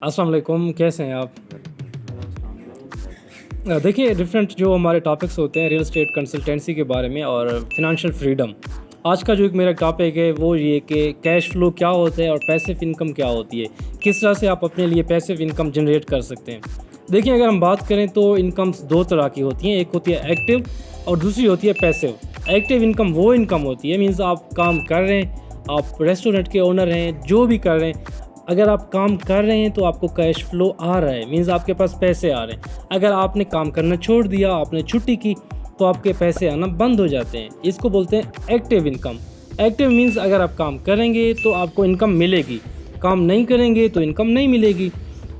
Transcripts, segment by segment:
अस्सलाम वालेकुम, कैसे हैं आप? देखिए डिफरेंट जो हमारे टॉपिक्स होते हैं रियल एस्टेट कंसल्टेंसी के बारे में और फिनंशियल फ्रीडम। आज का जो एक मेरा टॉपिक है वो ये कि कैश फ्लो क्या होता है और पैसिव इनकम क्या होती है, किस तरह से आप अपने लिए पैसिव इनकम जनरेट कर सकते हैं। देखिए अगर हम बात करें तो इनकम्स दो तरह की होती हैं, एक होती है एक्टिव और दूसरी होती है पैसिव। एक्टिव इनकम वो इनकम होती है, मीन्स आप काम कर रहे हैं, आप रेस्टोरेंट के ओनर हैं, जो भी कर रहे हैं, अगर आप काम कर रहे हैं तो आपको कैश फ्लो आ रहा है, मीन्स आपके पास पैसे आ रहे हैं। अगर आपने काम करना छोड़ दिया, आपने छुट्टी की, तो आपके पैसे आना बंद हो जाते हैं। इसको बोलते हैं एक्टिव इनकम। एक्टिव मीन्स अगर आप काम करेंगे तो आपको इनकम मिलेगी, काम नहीं करेंगे तो इनकम नहीं मिलेगी।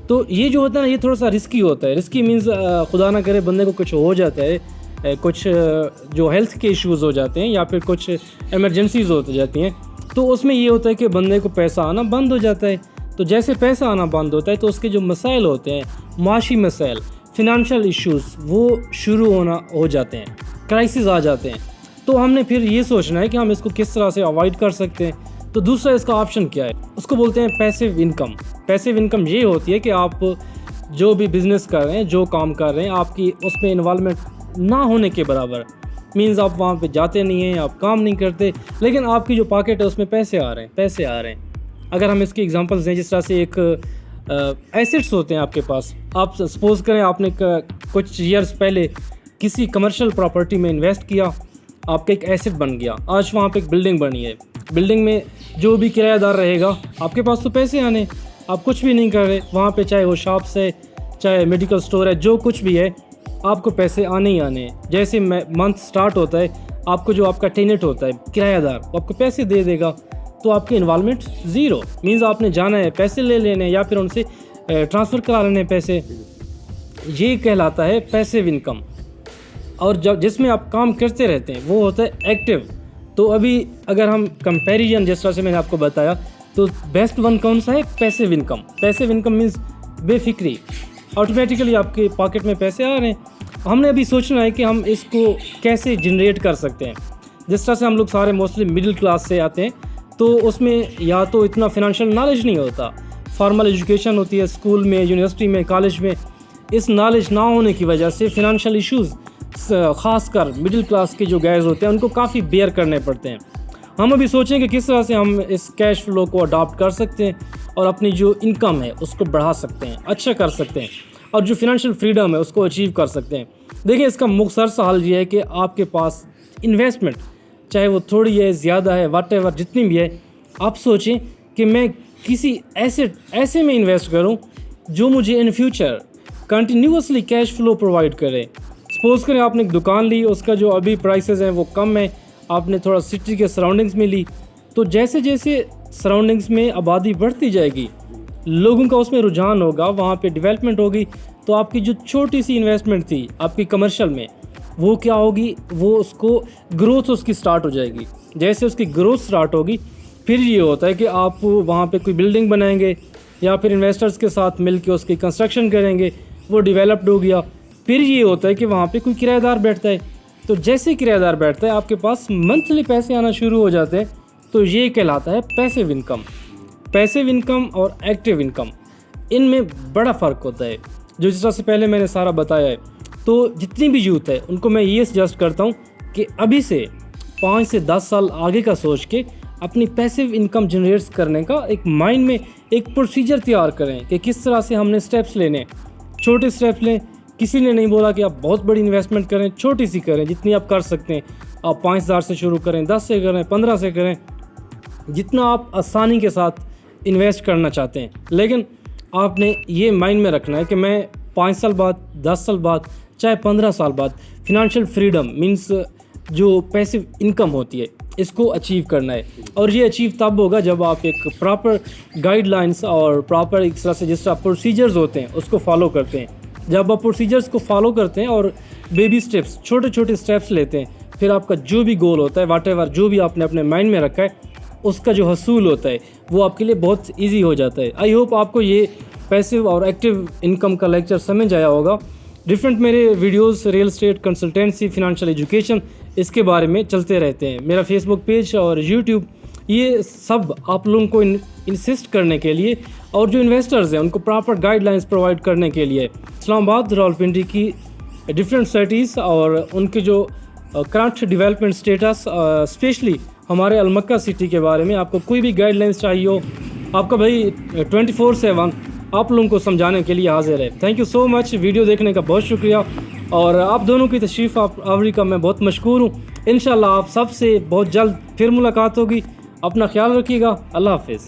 तो ये जो होता है ना, ये थोड़ा सा रिस्की होता है। रिस्की मीन्स खुदा ना करे बंदे को कुछ हो जाता है, कुछ जो हेल्थ के इश्यूज़ हो जाते हैं या फिर कुछ इमरजेंसीज़ हो जाती हैं, तो उसमें ये होता है कि बंदे को पैसा आना बंद हो जाता है। तो जैसे पैसा आना बंद होता है तो उसके जो मसाइल होते हैं, माशी मसाइल, फिनंशियल इश्यूज़, वो शुरू हो जाते हैं, क्राइसिस आ जाते हैं। तो हमने फिर ये सोचना है कि हम इसको किस तरह से अवॉइड कर सकते हैं। तो दूसरा इसका ऑप्शन क्या है, उसको बोलते हैं पैसिव इनकम। पैसिव इनकम ये होती है कि आप जो भी बिज़नेस कर रहे हैं, जो काम कर रहे हैं, आपकी उसमें इन्वॉल्वमेंट ना होने के बराबर। मीन्स आप वहाँ पे जाते नहीं हैं, आप काम नहीं करते, लेकिन आपकी जो पॉकेट है उसमें पैसे आ रहे हैं। अगर हम इसकी एग्जांपल्स दें, जिस तरह से एक एसेट्स होते हैं आपके पास। आप सपोज़ करें आपने कुछ ईयर्स पहले किसी कमर्शियल प्रॉपर्टी में इन्वेस्ट किया, आपका एक एसेट बन गया, आज वहाँ पे एक बिल्डिंग बनी है। बिल्डिंग में जो भी किराएदार रहेगा, आपके पास तो पैसे आने, आप कुछ भी नहीं कर रहे वहाँ पे, चाहे वो शॉप्स है, चाहे मेडिकल स्टोर है, जो कुछ भी है, आपको पैसे आने ही आने हैं। जैसे मंथ स्टार्ट होता है, आपको जो आपका टेनेंट होता है, किराएदार, वो आपको पैसे दे देगा। तो आपकी इन्वॉल्वमेंट ज़ीरो, मीन्स आपने जाना है पैसे ले लेने या फिर उनसे ट्रांसफ़र करा लेने पैसे। ये कहलाता है पैसिव इनकम। और जब जिसमें आप काम करते रहते हैं वो होता है एक्टिव। तो अभी अगर हम कंपैरिजन, जिस तरह से मैंने आपको बताया, तो बेस्ट वन कौन सा है, passive income. Passive income means बेफिक्री, ऑटोमेटिकली आपके पॉकेट में पैसे आ रहे हैं। हमने अभी सोचना है कि हम इसको कैसे जनरेट कर सकते हैं। जिस तरह से हम लोग सारे मोस्टली मिडिल क्लास से आते हैं, तो उसमें या तो इतना फिनंशियल नॉलेज नहीं होता, फॉर्मल एजुकेशन होती है स्कूल में, यूनिवर्सिटी में, कॉलेज में। इस नॉलेज ना होने की वजह से फिनंशियल इश्यूज़ ख़ासकर मिडिल क्लास के जो गाइज होते हैं उनको काफ़ी बेयर करने पड़ते हैं। हम अभी सोचें कि किस तरह से हम इस कैश फ्लो को अडॉप्ट कर सकते हैं और अपनी जो इनकम है उसको बढ़ा सकते हैं, अच्छा कर सकते हैं, और जो फिनंशियल फ्रीडम है उसको अचीव कर सकते हैं। देखिए इसका मुख्तसर सा हल ये है कि आपके पास इन्वेस्टमेंट, चाहे वो थोड़ी है, ज़्यादा है, व्हाटएवर जितनी भी है, आप सोचें कि मैं किसी एसेट ऐसे में इन्वेस्ट करूं जो मुझे in future continuously cash flow provide करे। सपोज़ करें आपने एक दुकान ली, उसका जो अभी प्राइसेस हैं वो कम है, आपने थोड़ा सिटी के सराउंडिंग्स में ली, तो जैसे जैसे सराउंडिंग्स में आबादी बढ़ती जाएगी, लोगों का उसमें रुझान होगा, वहाँ पे डेवलपमेंट होगी, तो आपकी जो छोटी सी इन्वेस्टमेंट थी आपकी कमर्शियल में, वो क्या होगी, वो उसको ग्रोथ उसकी स्टार्ट हो जाएगी। जैसे उसकी ग्रोथ स्टार्ट होगी, फिर ये होता है कि आप वहाँ पे कोई बिल्डिंग बनाएंगे या फिर इन्वेस्टर्स के साथ मिलके उसकी कंस्ट्रक्शन करेंगे, वो डेवलप्ड हो गया। फिर ये होता है कि वहाँ पे कोई किराएदार बैठता है, तो जैसे किराएदार बैठता है आपके पास मंथली पैसे आना शुरू हो जाते हैं। तो ये कहलाता है पैसिव इनकम। पैसिव इनकम और एक्टिव इनकम, इनमें बड़ा फ़र्क होता है, जो जिस तरह से पहले मैंने सारा बताया है। तो जितनी भी यूथ है उनको मैं ये सजेस्ट करता हूँ कि अभी से 5 से 10 साल आगे का सोच के अपनी पैसिव इनकम जनरेट करने का एक माइंड में एक प्रोसीजर तैयार करें कि किस तरह से हमने स्टेप्स लेने। छोटे स्टेप्स लें, किसी ने नहीं बोला कि आप बहुत बड़ी इन्वेस्टमेंट करें, छोटी सी करें, जितनी आप कर सकते हैं। आप 5,000 से शुरू करें, 10 से करें, 15 से करें, जितना आप आसानी के साथ इन्वेस्ट करना चाहते हैं। लेकिन आपने ये माइंड में रखना है कि मैं 5 साल बाद, 10 साल बाद, चाहे 15 साल बाद फिनंशियल फ्रीडम मींस जो पैसिव इनकम होती है, इसको अचीव करना है। और ये अचीव तब होगा जब आप एक प्रॉपर गाइडलाइंस और प्रॉपर एक तरह से जिस तरह प्रोसीजर्स होते हैं उसको फॉलो करते हैं। जब आप प्रोसीजर्स को फॉलो करते हैं और बेबी स्टेप्स, छोटे छोटे स्टेप्स लेते हैं, फिर आपका जो भी गोल होता है, व्हाटएवर जो भी आपने अपने माइंड में रखा है, उसका जो हसूल होता है वो आपके लिए बहुत ईजी हो जाता है। आई होप आपको ये पैसिव और एक्टिव इनकम का लेक्चर समझ आया होगा। डिफरेंट मेरे videos real estate consultancy, financial education, इसके बारे में चलते रहते हैं। मेरा फेसबुक पेज और यूट्यूब, ये सब आप लोगों को इंसिस्ट करने के लिए और जो इन्वेस्टर्स हैं उनको प्रॉपर गाइडलाइंस प्रोवाइड करने के लिए इस्लामाबाद रावलपिंडी की डिफरेंट सिटीज़ और उनके जो करंट डेवलपमेंट स्टेटस, स्पेशली हमारे अलमक्का सिटी के बारे में आपको कोई भी गाइडलाइंस चाहिए हो, आपका भाई 24/7 आप लोगों को समझाने के लिए हाजिर है। Thank you so much, video देखने का बहुत शुक्रिया और आप दोनों की तशरीफ़ आवरी का मैं बहुत मशकूर हूँ। इंशाल्लाह आप सबसे बहुत जल्द फिर मुलाकात होगी। अपना ख्याल रखिएगा। अल्लाह हाफिज़।